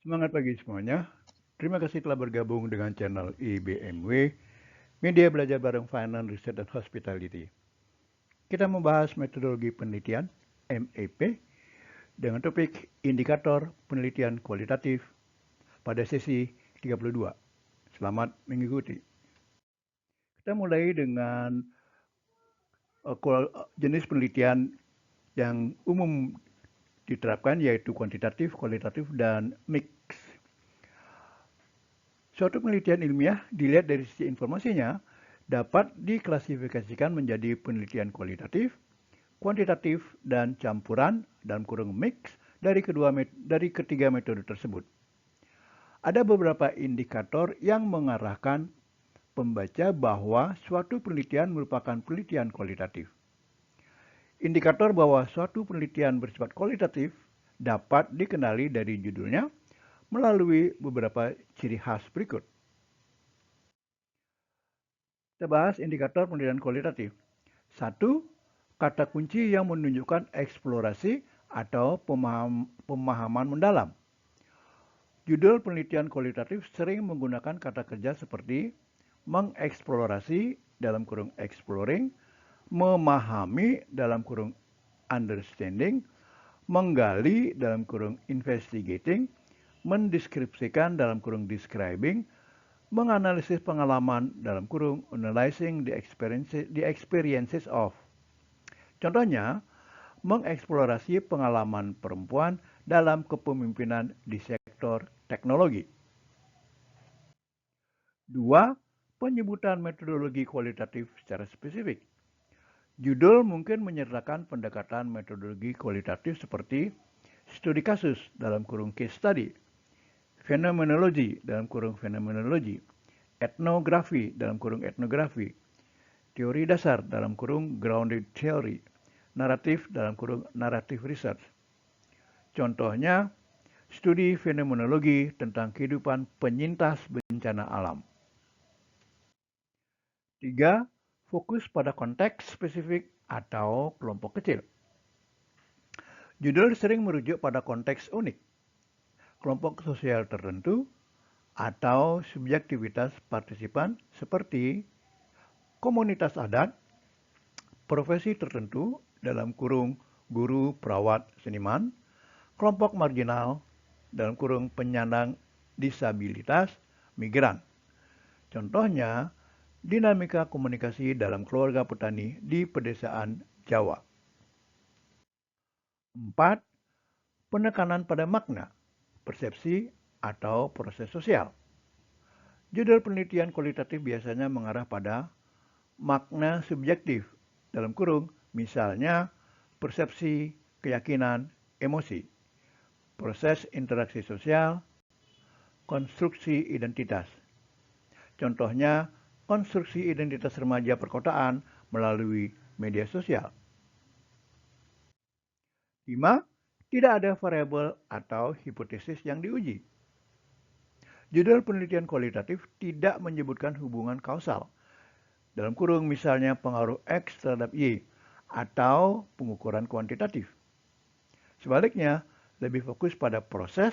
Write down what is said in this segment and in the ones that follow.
Semangat pagi semuanya. Terima kasih telah bergabung dengan channel IBMW, Media Belajar Bareng Finance, Research, dan Hospitality. Kita membahas metodologi penelitian, MEP, dengan topik indikator penelitian kualitatif pada sesi 32. Selamat mengikuti. Kita mulai dengan jenis penelitian yang umum diterapkan yaitu kuantitatif, kualitatif, dan mix. Suatu penelitian ilmiah dilihat dari sisi informasinya dapat diklasifikasikan menjadi penelitian kualitatif, kuantitatif, dan campuran dalam kurung mix dari ketiga metode tersebut. Ada beberapa indikator yang mengarahkan pembaca bahwa suatu penelitian merupakan penelitian kualitatif. Indikator bahwa suatu penelitian bersifat kualitatif dapat dikenali dari judulnya melalui beberapa ciri khas berikut. Kita bahas indikator penelitian kualitatif. 1. Kata kunci yang menunjukkan eksplorasi atau pemahaman mendalam. Judul penelitian kualitatif sering menggunakan kata kerja seperti mengeksplorasi dalam kurung exploring, memahami dalam kurung understanding, menggali dalam kurung investigating, mendeskripsikan dalam kurung describing, menganalisis pengalaman dalam kurung analyzing the experiences of. Contohnya, mengeksplorasi pengalaman perempuan dalam kepemimpinan di sektor teknologi. 2. Penyebutan metodologi kualitatif secara spesifik. Judul mungkin menyertakan pendekatan metodologi kualitatif seperti studi kasus dalam kurung case study, fenomenologi dalam kurung fenomenologi, etnografi dalam kurung etnografi, teori dasar dalam kurung grounded theory, naratif dalam kurung narrative research. Contohnya, studi fenomenologi tentang kehidupan penyintas bencana alam. 3. Fokus pada konteks spesifik atau kelompok kecil. Judul sering merujuk pada konteks unik, kelompok sosial tertentu, atau subjektivitas partisipan seperti komunitas adat, profesi tertentu dalam kurung guru, perawat, seniman, kelompok marginal dalam kurung penyandang disabilitas, migran. Contohnya, dinamika komunikasi dalam keluarga petani di pedesaan Jawa. 4. Penekanan pada makna, persepsi, atau proses sosial. Judul penelitian kualitatif biasanya mengarah pada makna subjektif, dalam kurung, misalnya persepsi, keyakinan, emosi, proses interaksi sosial, konstruksi identitas. Contohnya, konstruksi identitas remaja perkotaan melalui media sosial. 5. Tidak ada variabel atau hipotesis yang diuji. Judul penelitian kualitatif tidak menyebutkan hubungan kausal, dalam kurung misalnya pengaruh X terhadap Y, atau pengukuran kuantitatif. Sebaliknya, lebih fokus pada proses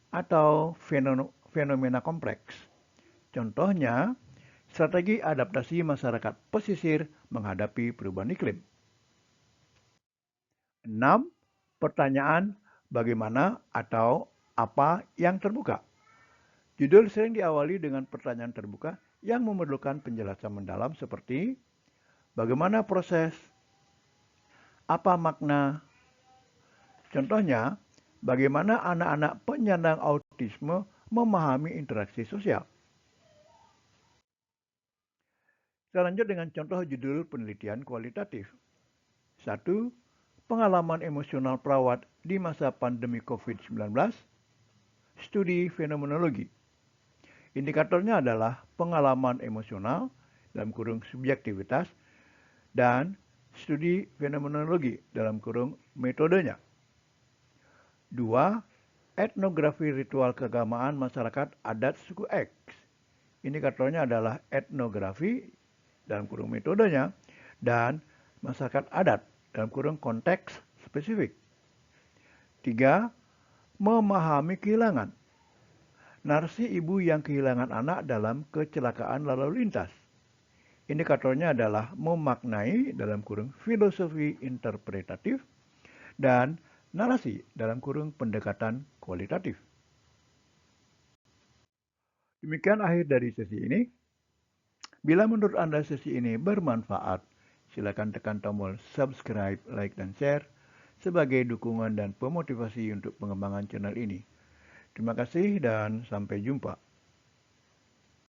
atau fenomena kompleks. Contohnya, strategi adaptasi masyarakat pesisir menghadapi perubahan iklim. 6. Pertanyaan bagaimana atau apa yang terbuka. Judul sering diawali dengan pertanyaan terbuka yang memerlukan penjelasan mendalam seperti bagaimana proses, apa makna. Contohnya, bagaimana anak-anak penyandang autisme memahami interaksi sosial. Kita lanjut dengan contoh judul penelitian kualitatif. 1. Pengalaman emosional perawat di masa pandemi COVID-19. Studi fenomenologi. Indikatornya adalah pengalaman emosional dalam kurung subjektivitas dan studi fenomenologi dalam kurung metodenya. 2. Etnografi ritual keagamaan masyarakat adat suku X. Indikatornya adalah etnografi dalam kurung metodenya dan masyarakat adat dalam kurung konteks spesifik. 3. Memahami kehilangan. Narasi ibu yang kehilangan anak dalam kecelakaan lalu lintas. Indikatornya adalah memaknai dalam kurung filosofi interpretatif dan narasi dalam kurung pendekatan kualitatif. Demikian akhir dari sesi ini. Bila menurut Anda sesi ini bermanfaat, silakan tekan tombol subscribe, like, dan share sebagai dukungan dan pemotivasi untuk pengembangan channel ini. Terima kasih dan sampai jumpa.